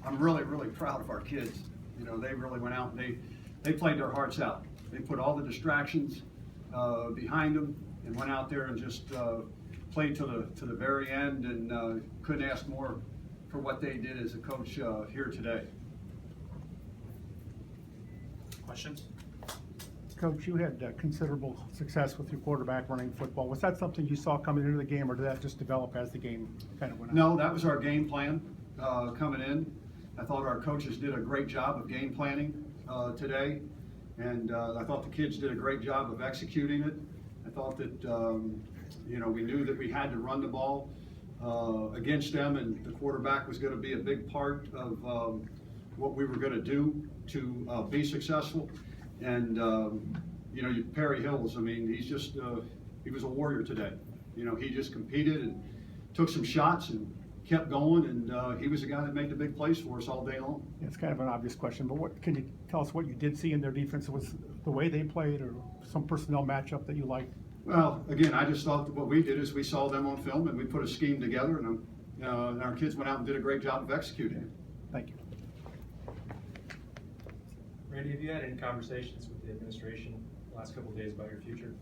I'm really, really proud of our kids. You know, they really went out and they played their hearts out. They put all the distractions behind them and went out there and just played to the very end, and couldn't ask more for what they did as a coach here today. Questions? Coach, you had considerable success with your quarterback running football. Was that something you saw coming into the game, or did that just develop as the game kind of went on? No, that was our game plan coming in. I thought our coaches did a great job of game planning today, and I thought the kids did a great job of executing it. I thought that we knew that we had to run the ball against them, and the quarterback was going to be a big part of what we were going to do to be successful. And Perry Hills, I mean, he's just he was a warrior today. You know, he just competed and took some shots and kept going, and he was the guy that made the big plays for us all day long. Yeah, it's kind of an obvious question, but what can you tell us what you did see in their defense? Was the way they played, or some personnel matchup that you liked? Well, again, I just thought that what we did is we saw them on film and we put a scheme together, and our kids went out and did a great job of executing it. Thank you. Randy, have you had any conversations with the administration the last couple of days about your future?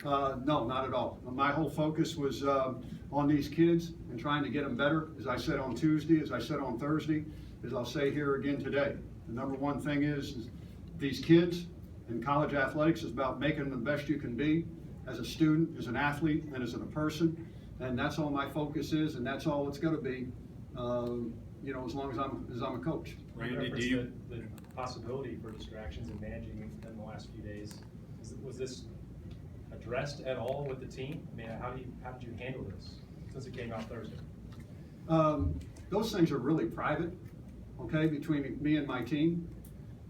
No, not at all. My whole focus was on these kids and trying to get them better, as I said on Tuesday, as I said on Thursday, as I'll say here again today. The number one thing is these kids in college athletics is about making them the best you can be as a student, as an athlete, and as a person. And that's all my focus is, and that's all it's going to be, as long as I'm a coach. Randy, do you the possibility for distractions and managing in the last few days? Was this addressed at all with the team? I mean, how did you handle this since it came out Thursday? Those things are really private, okay, between me and my team,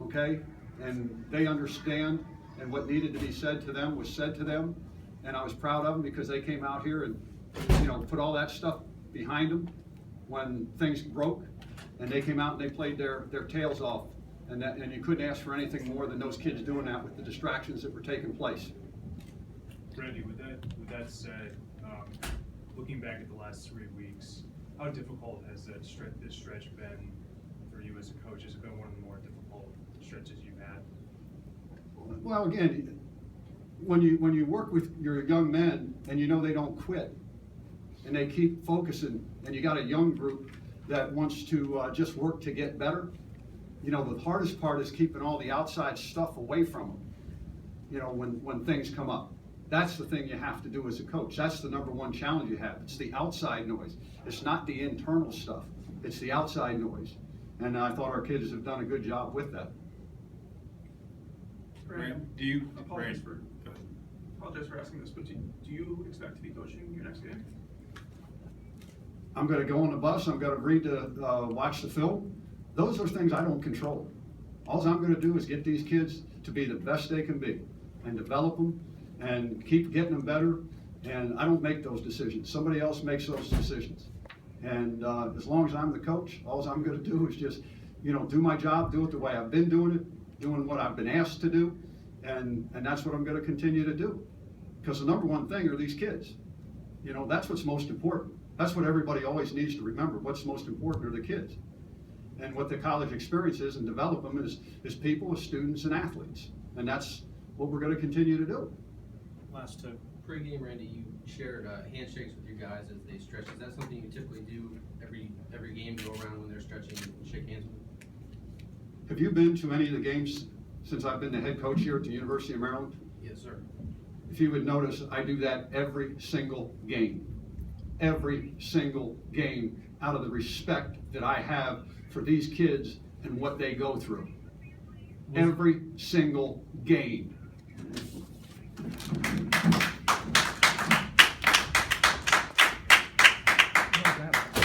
okay, and they understand, and what needed to be said to them was said to them, and I was proud of them because they came out here and put all that stuff behind them when things broke, and they came out and they played their tails off, and you couldn't ask for anything more than those kids doing that with the distractions that were taking place. Randy, with that said, looking back at the last 3 weeks, how difficult has this stretch been for you as a coach? Has it been one of the more difficult stretches you've had? Well, again, when you work with your young men and they don't quit and they keep focusing, and you got a young group that wants to just work to get better, the hardest part is keeping all the outside stuff away from them, when things come up. That's the thing you have to do as a coach. That's the number one challenge you have. It's the outside noise. It's not the internal stuff. It's the outside noise. And I thought our kids have done a good job with that. Apologize for asking this, but do you expect to be coaching your next game? I'm going to go on the bus. I'm going to read watch the film. Those are things I don't control. All I'm going to do is get these kids to be the best they can be and develop them and keep getting them better. And I don't make those decisions. Somebody else makes those decisions. And as long as I'm the coach, all I'm going to do is just, do my job, do it the way I've been doing it, doing what I've been asked to do, and that's what I'm going to continue to do. Because the number one thing are these kids. That's what's most important. That's what everybody always needs to remember. What's most important are the kids. And what the college experience is and develop them is people, as students, and athletes. And that's what we're going to continue to do. Last two. Pre-game, Randy, you shared handshakes with your guys as they stretch. Is that something you typically do every game, go around when they're stretching and shake hands with them? Have you been to any of the games since I've been the head coach here at the University of Maryland? Yes, sir. If you would notice, I do that every single game. Every single game, out of the respect that I have for these kids and what they go through. Every single game.